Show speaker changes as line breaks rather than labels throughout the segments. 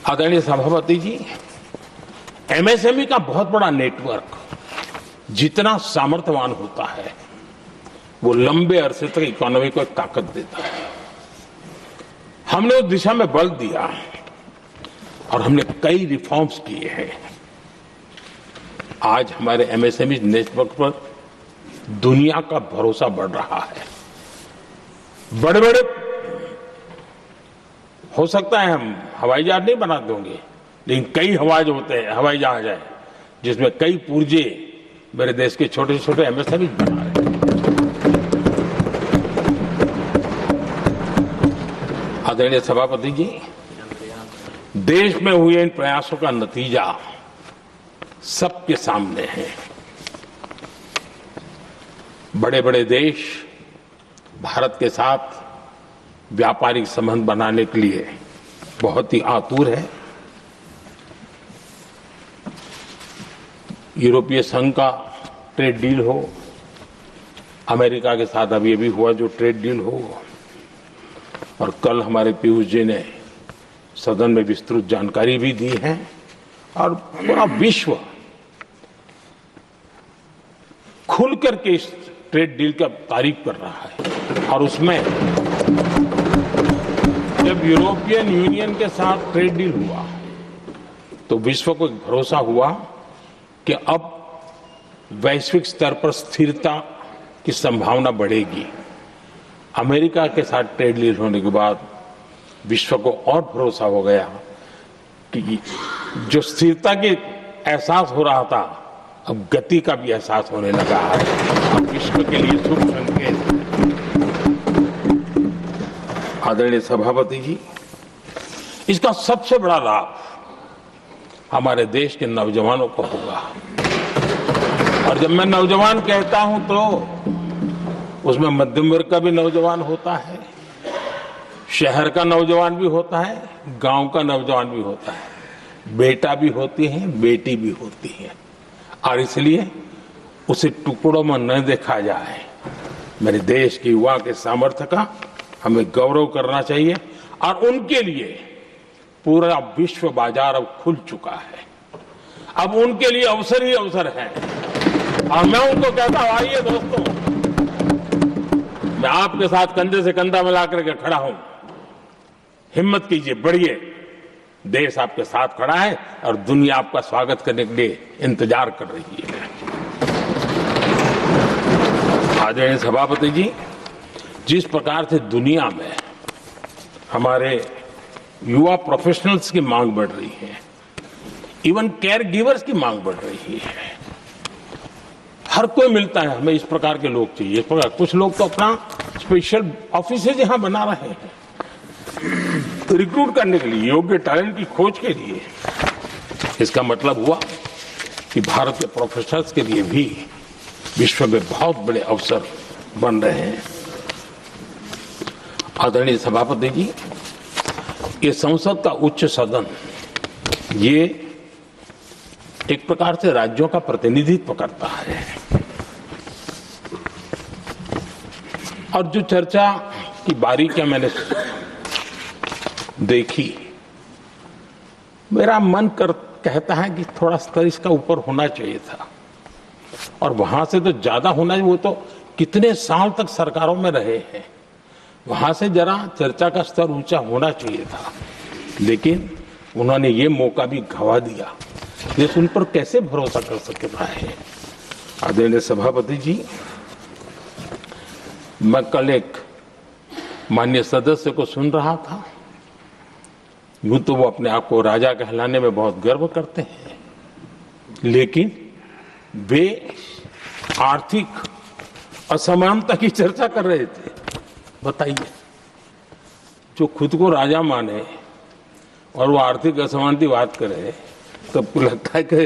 आदरणीय सभापति जी, एमएसएमई का बहुत बड़ा नेटवर्क जितना सामर्थ्यवान होता है वो लंबे अरसे तक इकोनॉमी को एक ताकत देता है। हमने उस दिशा में बल दिया और हमने कई रिफॉर्म्स किए हैं। आज हमारे एमएसएमई नेटवर्क पर दुनिया का भरोसा बढ़ रहा है। बड़े बड़े हो सकता है हम हवाई जहाज नहीं बना देंगे, लेकिन कई हवाई जहाज है जिसमें कई पुर्जे मेरे देश के छोटे छोटे एमएसएमई बना रहे हैं। आदरणीय सभापति जी, देश में हुए इन प्रयासों का नतीजा सबके सामने है। बड़े बड़े देश भारत के साथ व्यापारिक संबंध बनाने के लिए बहुत ही आतुर है। यूरोपीय संघ का ट्रेड डील हो, अमेरिका के साथ अभी अभी हुआ जो ट्रेड डील हो, और कल हमारे पीयूष जी ने सदन में विस्तृत जानकारी भी दी है, और पूरा विश्व खुल करके इस ट्रेड डील का तारीफ कर रहा है। और उसमें जब यूरोपियन यूनियन के साथ ट्रेड डील हुआ तो विश्व को एक भरोसा हुआ कि अब वैश्विक स्तर पर स्थिरता की संभावना बढ़ेगी। अमेरिका के साथ ट्रेड डील होने के बाद विश्व को और भरोसा हो गया कि जो स्थिरता की एहसास हो रहा था अब गति का भी एहसास होने लगा है। अब विश्व के लिए शुभ संकेत। आदरणीय सभापति जी, इसका सबसे बड़ा लाभ हमारे देश के नौजवानों को होगा। और जब मैं नौजवान कहता हूं तो उसमें मध्यम वर्ग का भी नौजवान होता है, शहर का नौजवान भी होता है, गांव का नौजवान भी होता है, बेटा भी होती है, बेटी भी होती है। और इसलिए उसे टुकड़ों में न देखा जाए। मेरे देश के युवा के सामर्थ्य का हमें गौरव करना चाहिए, और उनके लिए पूरा विश्व बाजार अब खुल चुका है। अब उनके लिए अवसर ही अवसर है। और मैं उनको कहता हूं, आइए दोस्तों, मैं आपके साथ कंधे से कंधा मिला करके खड़ा हूं। हिम्मत कीजिए, बढ़िए। देश आपके साथ खड़ा है और दुनिया आपका स्वागत करने के लिए इंतजार कर रही है। आदरणीय सभापति जी, जिस प्रकार से दुनिया में हमारे युवा प्रोफेशनल्स की मांग बढ़ रही है, इवन केयर गिवर्स की मांग बढ़ रही है, हर कोई मिलता है हमें इस प्रकार के लोग चाहिए। इस प्रकार कुछ लोग तो अपना स्पेशल ऑफिस यहां बना रहे हैं रिक्रूट करने के लिए, योग्य टैलेंट की खोज के लिए। इसका मतलब हुआ कि भारत के प्रोफेशनल्स के लिए भी विश्व में बहुत बड़े अवसर बन रहे हैं। आदरणीय सभापति जी, ये संसद का उच्च सदन ये एक प्रकार से राज्यों का प्रतिनिधित्व करता है। और जो चर्चा की बारीकियां मैंने देखी, मेरा मन कहता है कि थोड़ा स्तर इसका ऊपर होना चाहिए था, और वहां से तो ज्यादा होना चाहिए। वो तो कितने साल तक सरकारों में रहे हैं, वहां से जरा चर्चा का स्तर ऊंचा होना चाहिए था, लेकिन उन्होंने ये मौका भी गंवा दिया। देश उन पर कैसे भरोसा कर सकता है। आदरणीय सभापति जी, मैं कल एक माननीय सदस्य को सुन रहा था। यूं तो वो अपने आप को राजा कहलाने में बहुत गर्व करते हैं, लेकिन वे आर्थिक असमानता की चर्चा कर रहे थे। बताइए, जो खुद को राजा माने और वो आर्थिक असमानता की बात करे, तो आपको लगता है कि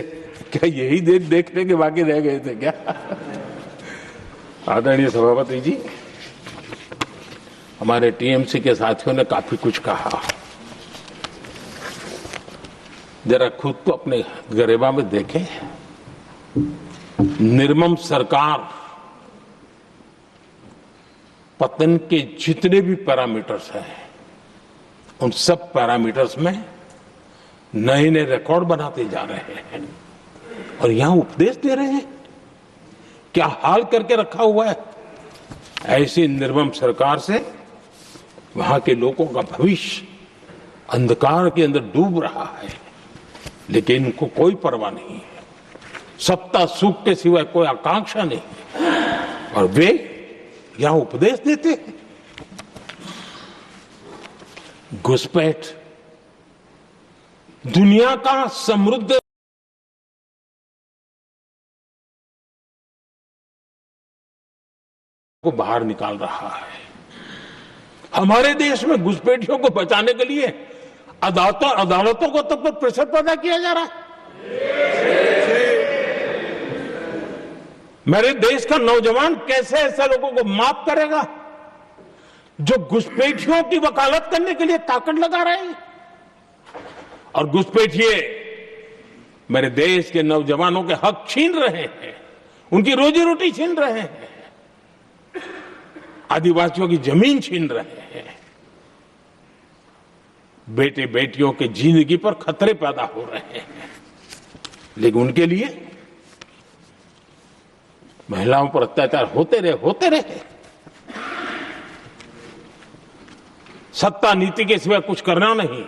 क्या यही देखने के बाकी रह गए थे क्या? आदरणीय सभापति जी, हमारे टीएमसी के साथियों ने काफी कुछ कहा। जरा खुद को अपने गरेबा में देखें। निर्मम सरकार पतन के जितने भी पैरामीटर्स हैं, उन सब पैरामीटर्स में नए नए रिकॉर्ड बनाते जा रहे हैं और यहां उपदेश दे रहे हैं। क्या हाल करके रखा हुआ है। ऐसी निर्मम सरकार से वहां के लोगों का भविष्य अंधकार के अंदर डूब रहा है, लेकिन इनको कोई परवाह नहीं है। सत्ता सुख के सिवाय कोई आकांक्षा नहीं और वे यहां उपदेश देते हैं। घुसपैठ दुनिया का समृद्ध को बाहर निकाल रहा है। हमारे देश में घुसपैठियों को बचाने के लिए अदालतों को तब तक प्रेशर पैदा किया जा रहा है। मेरे देश का नौजवान कैसे ऐसे लोगों को माफ करेगा जो घुसपैठियों की वकालत करने के लिए ताकत लगा रहे हैं। और घुसपैठिए मेरे देश के नौजवानों के हक छीन रहे हैं, उनकी रोजी रोटी छीन रहे हैं, आदिवासियों की जमीन छीन रहे हैं। बेटे बेटियों की जिंदगी पर खतरे पैदा हो रहे हैं, लेकिन उनके लिए महिलाओं पर अत्याचार होते रहे। सत्ता नीति के सिवा कुछ करना नहीं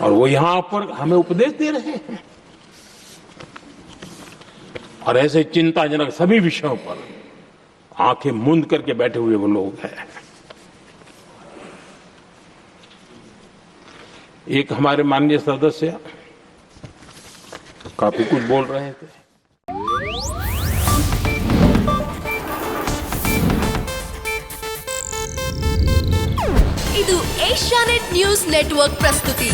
और वो यहां पर हमें उपदेश दे रहे हैं। और ऐसे चिंताजनक सभी विषयों पर आंखें मूंद करके बैठे हुए वो लोग हैं। एक हमारे माननीय सदस्य काफी कुछ बोल रहे थे।
ಇದು ಏಷ್ಯಾನೆಟ್ ನ್ಯೂಸ್ ನೆಟ್ವರ್ಕ್ ಪ್ರಸ್ತುತಿ।